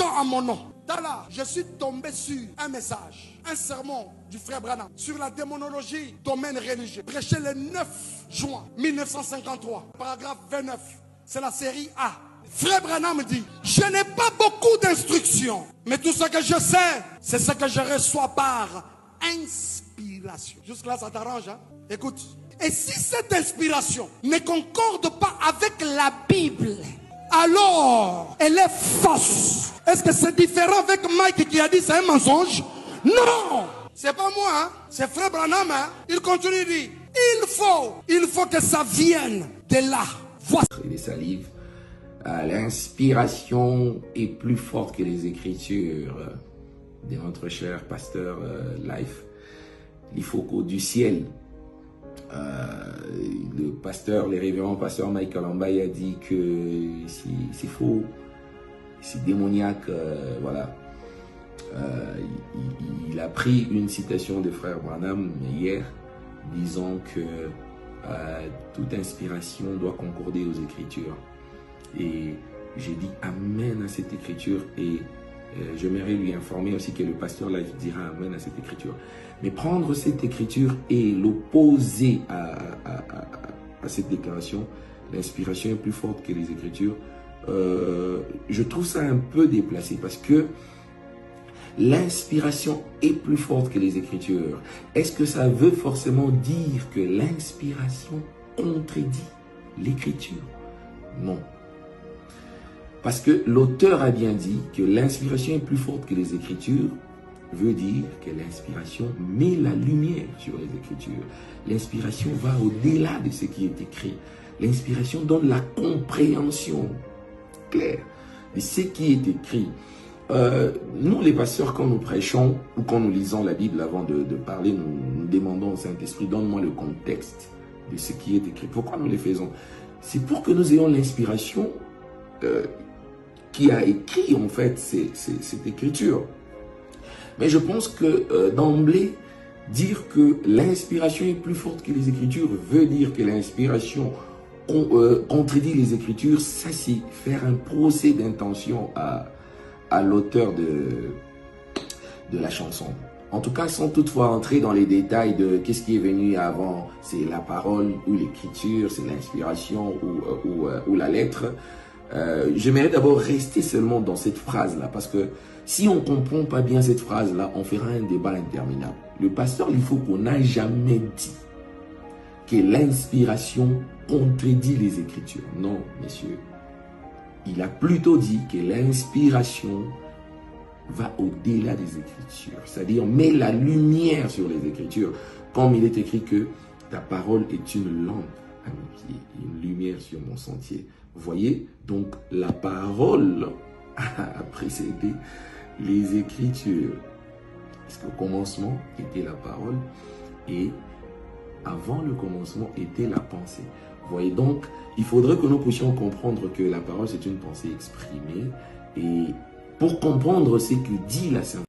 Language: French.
en mon nom. Là, je suis tombé sur un message, un sermon du frère Branham sur la démonologie, domaine religieux, prêché le 9 juin 1953, paragraphe 29. C'est la série A. Frère Branham dit, je n'ai pas beaucoup d'instructions, mais tout ce que je sais, c'est ce que je reçois par inspiration. Jusque-là, ça t'arrange, hein? Écoute. Et si cette inspiration ne concorde pas avec la Bible, alors elle est fausse. Est-ce que c'est différent avec Mike qui a dit c'est un mensonge? Non, c'est pas moi, hein? C'est frère Branham, hein? Il continue, il dit, il faut que ça vienne de là. Voici. Et des salives. L'inspiration est plus forte que les écritures de notre cher pasteur Life. Il faut qu'au du ciel, le révérend pasteur Michael Ambaye a dit que c'est faux, c'est démoniaque, voilà. Il a pris une citation de frère Branham hier, disant que toute inspiration doit concorder aux écritures. Et j'ai dit amen à cette écriture, et j'aimerais lui informer aussi que le pasteur Life dira amen à cette écriture. Mais prendre cette écriture et l'opposer à cette déclaration, l'inspiration est plus forte que les écritures, je trouve ça un peu déplacé, parce que l'inspiration est plus forte que les écritures. Est-ce que ça veut forcément dire que l'inspiration contredit l'écriture? Non. Parce que l'auteur a bien dit que l'inspiration est plus forte que les écritures, veut dire que l'inspiration met la lumière sur les écritures. L'inspiration va au-delà de ce qui est écrit. L'inspiration donne la compréhension claire de ce qui est écrit. Nous, les pasteurs, quand nous prêchons ou quand nous lisons la Bible avant de parler, nous demandons au Saint-Esprit, donne-moi le contexte de ce qui est écrit. Pourquoi nous le faisons? C'est pour que nous ayons l'inspiration qui a écrit en fait cette écriture. Mais je pense que d'emblée, dire que l'inspiration est plus forte que les écritures veut dire que l'inspiration contredit les écritures. Ça, c'est faire un procès d'intention à l'auteur de la chanson. En tout cas, sans toutefois entrer dans les détails de qu'est-ce qui est venu avant, c'est la parole ou l'écriture, c'est l'inspiration ou la lettre. J'aimerais d'abord rester seulement dans cette phrase-là, parce que si on ne comprend pas bien cette phrase-là, on fera un débat interminable. Le pasteur, il faut qu'on n'a jamais dit que l'inspiration contredit les Écritures. Non, messieurs. Il a plutôt dit que l'inspiration va au-delà des Écritures. C'est-à-dire, met la lumière sur les Écritures. Comme il est écrit que ta parole est une lampe à mes pieds, une lumière sur mon sentier. Vous voyez, donc la parole a précédé les Écritures. Parce qu'au commencement était la parole et avant le commencement était la pensée. Vous voyez, donc il faudrait que nous puissions comprendre que la parole c'est une pensée exprimée, et pour comprendre ce que dit la Sainte